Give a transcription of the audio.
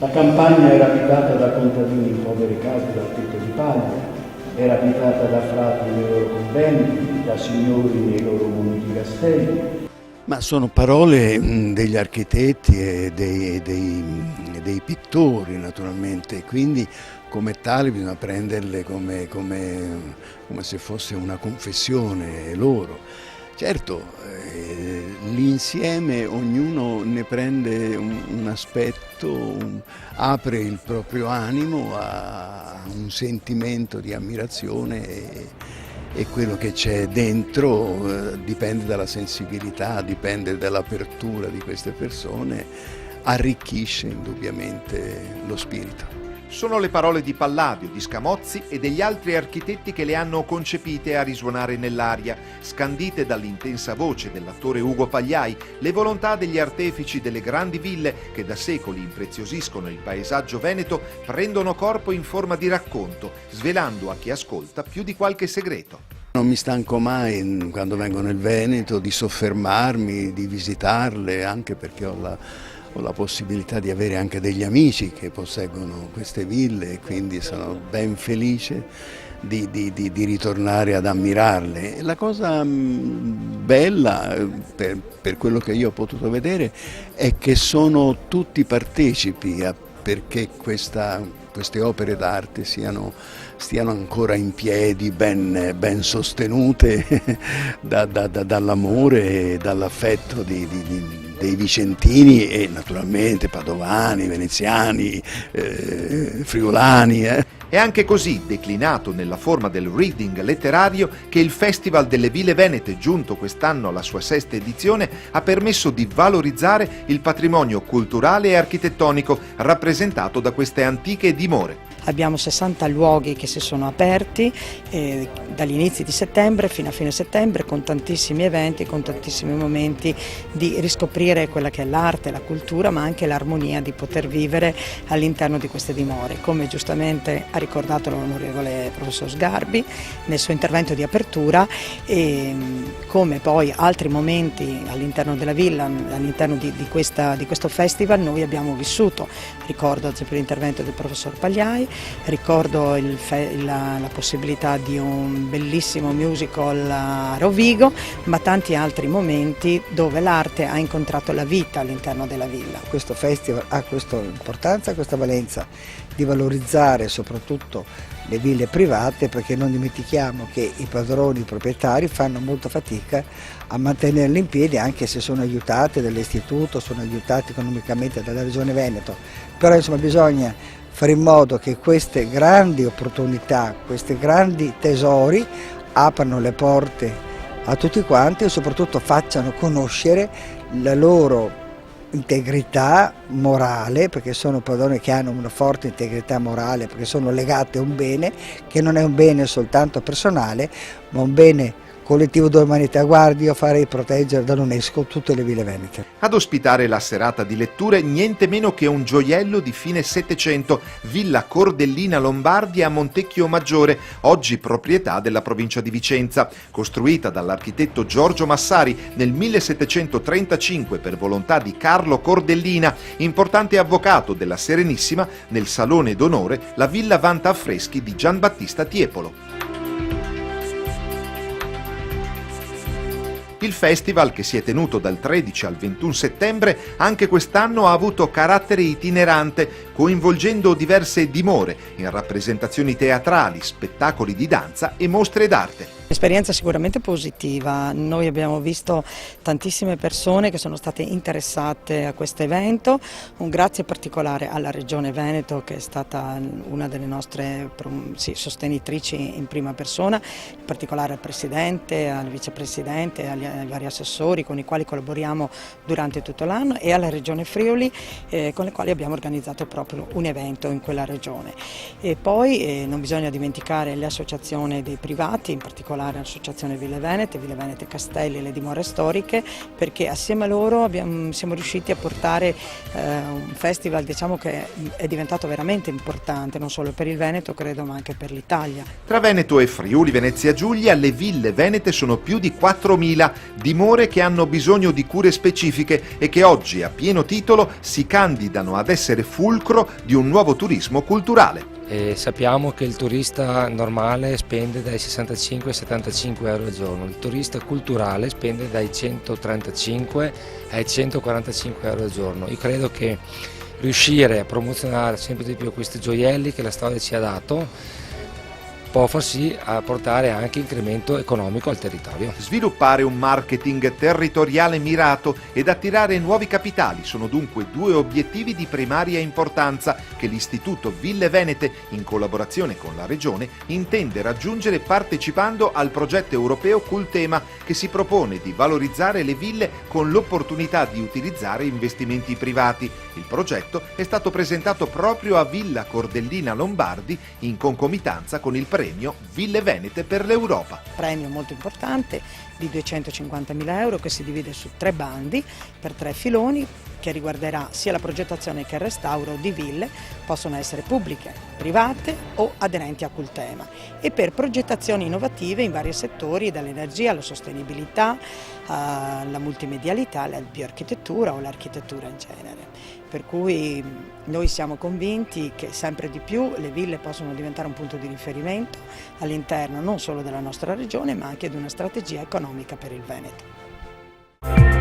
La campagna era abitata da contadini in povere case dal tetto di paglia, era abitata da frati nei loro conventi, da signori nei loro moniti castelli. Ma sono parole degli architetti e dei pittori naturalmente, quindi come tali bisogna prenderle come se fosse una confessione loro. Certo, l'insieme ognuno ne prende un aspetto, apre il proprio animo a un sentimento di ammirazione e quello che c'è dentro dipende dalla sensibilità, dipende dall'apertura di queste persone, arricchisce indubbiamente lo spirito. Sono le parole di Palladio, di Scamozzi e degli altri architetti che le hanno concepite a risuonare nell'aria, scandite dall'intensa voce dell'attore Ugo Pagliai, le volontà degli artefici delle grandi ville che da secoli impreziosiscono il paesaggio veneto, prendono corpo in forma di racconto, svelando a chi ascolta più di qualche segreto. Non mi stanco mai, quando vengo nel Veneto, di soffermarmi, di visitarle, anche perché ho la possibilità di avere anche degli amici che posseggono queste ville e quindi sono ben felice di ritornare ad ammirarle. La cosa bella, per quello che io ho potuto vedere, è che sono tutti partecipi perché queste opere d'arte stiano ancora in piedi, ben sostenute dall'amore e dall'affetto dei vicentini e naturalmente padovani, veneziani, friulani. È anche così, declinato nella forma del reading letterario, che il Festival delle Ville Venete, giunto quest'anno alla sua 6ª edizione, ha permesso di valorizzare il patrimonio culturale e architettonico rappresentato da queste antiche dimore. Abbiamo 60 luoghi che si sono aperti dagli inizi di settembre fino a fine settembre, con tantissimi eventi, con tantissimi momenti di riscoprire quella che è l'arte, la cultura, ma anche l'armonia di poter vivere all'interno di queste dimore. Come giustamente ha ricordato l'onorevole professor Sgarbi nel suo intervento di apertura, e come poi altri momenti all'interno della villa, all'interno di questo festival noi abbiamo vissuto. Ricordo ad esempio l'intervento del professor Pagliai, ricordo la possibilità di un bellissimo musical a Rovigo, ma tanti altri momenti dove l'arte ha incontrato la vita all'interno della villa. Questo festival ha questa importanza, questa valenza di valorizzare soprattutto le ville private, perché non dimentichiamo che i padroni, i proprietari fanno molta fatica a mantenerle in piedi, anche se sono aiutate dall'istituto, sono aiutati economicamente dalla Regione Veneto, però insomma bisogna fare in modo che queste grandi opportunità, questi grandi tesori aprano le porte a tutti quanti e soprattutto facciano conoscere la loro integrità morale, perché sono padroni che hanno una forte integrità morale, perché sono legate a un bene che non è un bene soltanto personale, ma un bene collettivo dell'umanità. Guardi, io farei proteggere dall'UNESCO tutte le ville venete. Ad ospitare la serata di letture niente meno che un gioiello di fine Settecento, Villa Cordellina Lombardi a Montecchio Maggiore, oggi proprietà della provincia di Vicenza, costruita dall'architetto Giorgio Massari nel 1735 per volontà di Carlo Cordellina, importante avvocato della Serenissima. Nel salone d'onore la villa vanta affreschi di Giambattista Tiepolo. Il festival, che si è tenuto dal 13 al 21 settembre, anche quest'anno ha avuto carattere itinerante, coinvolgendo diverse dimore in rappresentazioni teatrali, spettacoli di danza e mostre d'arte. Esperienza sicuramente positiva, noi abbiamo visto tantissime persone che sono state interessate a questo evento, un grazie particolare alla Regione Veneto, che è stata una delle nostre sostenitrici in prima persona, in particolare al Presidente, al Vicepresidente, ai vari assessori con i quali collaboriamo durante tutto l'anno, e alla Regione Friuli con le quali abbiamo organizzato proprio un evento in quella regione. E poi non bisogna dimenticare le associazioni dei privati, in particolare particolare all'Associazione Ville Venete Castelli, le dimore storiche, perché assieme a loro siamo riusciti a portare un festival, diciamo, che è diventato veramente importante, non solo per il Veneto, credo, ma anche per l'Italia. Tra Veneto e Friuli Venezia Giulia le ville venete sono più di 4.000, dimore che hanno bisogno di cure specifiche e che oggi a pieno titolo si candidano ad essere fulcro di un nuovo turismo culturale. E sappiamo che il turista normale spende dai 65 ai 75 euro al giorno, il turista culturale spende dai 135 ai 145 euro al giorno. Io credo che riuscire a promozionare sempre di più questi gioielli che la storia ci ha dato può far sì a portare anche incremento economico al territorio. Sviluppare un marketing territoriale mirato ed attirare nuovi capitali sono dunque due obiettivi di primaria importanza che l'Istituto Ville Venete, in collaborazione con la Regione, intende raggiungere partecipando al progetto europeo Cultema, che si propone di valorizzare le ville con l'opportunità di utilizzare investimenti privati. Il progetto è stato presentato proprio a Villa Cordellina Lombardi in concomitanza con il premio Ville Venete per l'Europa. Premio molto importante di 250.000 euro che si divide su 3 bandi per 3 filoni, che riguarderà sia la progettazione che il restauro di ville, possono essere pubbliche, private o aderenti a Cultema, e per progettazioni innovative in vari settori, dall'energia alla sostenibilità, alla multimedialità, alla bioarchitettura o l'architettura in genere. Per cui noi siamo convinti che sempre di più le ville possono diventare un punto di riferimento all'interno non solo della nostra regione, ma anche di una strategia economica per il Veneto.